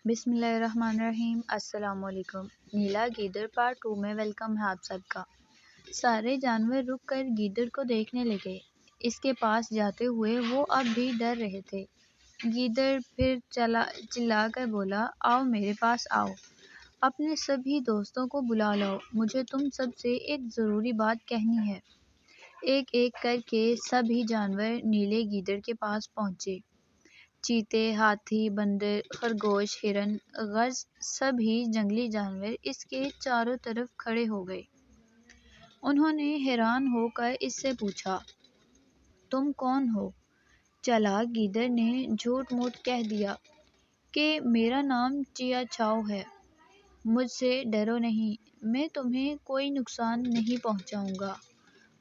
بسم اللہ الرحمن الرحیم۔ السلام علیکم۔ نیلا گیدڑ پارٹ 2 میں ویلکم ہے آپ سب کا۔ سارے جانور رک کر گیدڑ کو دیکھنے لگے۔ اس کے پاس جاتے ہوئے وہ اب بھی ڈر رہے تھے۔ گیدڑ پھر چلا کر بولا، آؤ میرے پاس آؤ، اپنے سبھی دوستوں کو بلا لاؤ، مجھے تم سب سے ایک ضروری بات کہنی ہے۔ ایک ایک کر کے سبھی جانور نیلے گیدڑ کے پاس پہنچے۔ چیتے، ہاتھی، بندر، خرگوش، ہرن، غز سبھی جنگلی جانور اس کے چاروں طرف کھڑے ہو گئے۔ انہوں نے حیران ہو کر اس سے پوچھا، تم کون ہو؟ چالاک گیدڑ نے جھوٹ موٹ کہہ دیا کہ میرا نام چیا چھاؤ ہے، مجھ سے ڈرو نہیں، میں تمہیں کوئی نقصان نہیں پہنچاؤں گا۔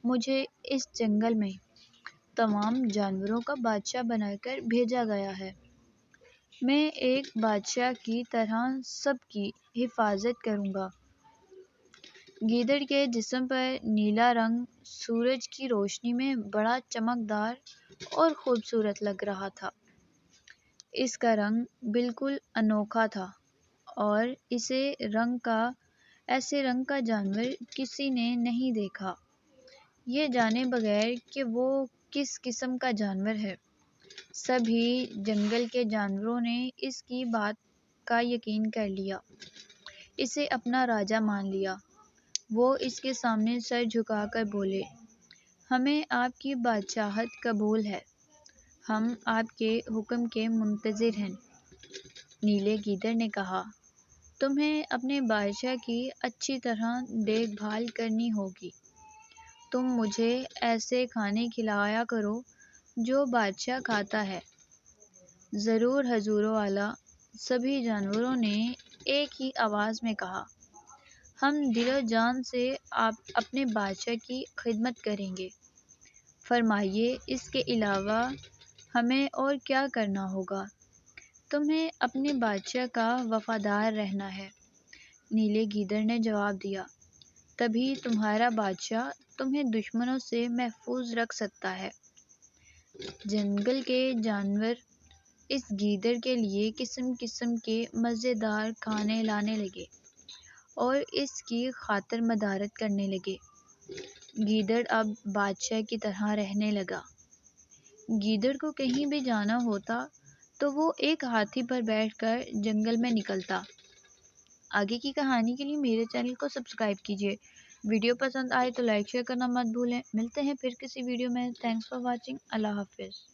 مجھے اس جنگل میں تمام جانوروں کا بادشاہ بنا کر بھیجا گیا ہے۔ میں ایک بادشاہ کی طرح سب کی حفاظت کروں گا۔ گیدڑ کے جسم پر نیلا رنگ سورج کی روشنی میں بڑا چمکدار اور خوبصورت لگ رہا تھا۔ اس کا رنگ بالکل انوکھا تھا اور ایسے رنگ کا جانور کسی نے نہیں دیکھا۔ یہ جانے بغیر کہ وہ کس قسم کا جانور ہے، سبھی جنگل کے جانوروں نے اس کی بات کا یقین کر لیا، اسے اپنا راجا مان لیا۔ وہ اس کے سامنے سر جھکا کر بولے، ہمیں آپ کی بادشاہت قبول ہے، ہم آپ کے حکم کے منتظر ہیں۔ نیلے گیدڑ نے کہا، تمہیں اپنے بادشاہ کی اچھی طرح دیکھ بھال کرنی ہوگی۔ تم مجھے ایسے کھانے کھلایا کرو جو بادشاہ کھاتا ہے۔ ضرور حضور والا، سبھی جانوروں نے ایک ہی آواز میں کہا، ہم دل و جان سے اپنے بادشاہ کی خدمت کریں گے۔ فرمائیے، اس کے علاوہ ہمیں اور کیا کرنا ہوگا؟ تمہیں اپنے بادشاہ کا وفادار رہنا ہے۔ نیلے گیدڑ نے جواب دیا، تبھی تمہارا بادشاہ تمہیں دشمنوں سے محفوظ رکھ سکتا ہے۔ جنگل کے جانور اس گیدڑ کے لیے قسم قسم کے مزیدار کھانے لانے لگے اور اس کی خاطر مدارت کرنے لگے۔ گیدڑ اب بادشاہ کی طرح رہنے لگا۔ گیدڑ کو کہیں بھی جانا ہوتا تو وہ ایک ہاتھی پر بیٹھ کر جنگل میں نکلتا۔ آگے کی کہانی کے لیے میرے چینل کو سبسکرائب کیجیے۔ ویڈیو پسند آئے تو لائک شیئر کرنا مت بھولیں۔ ملتے ہیں پھر کسی ویڈیو میں۔ Thanks for watching. اللہ حافظ۔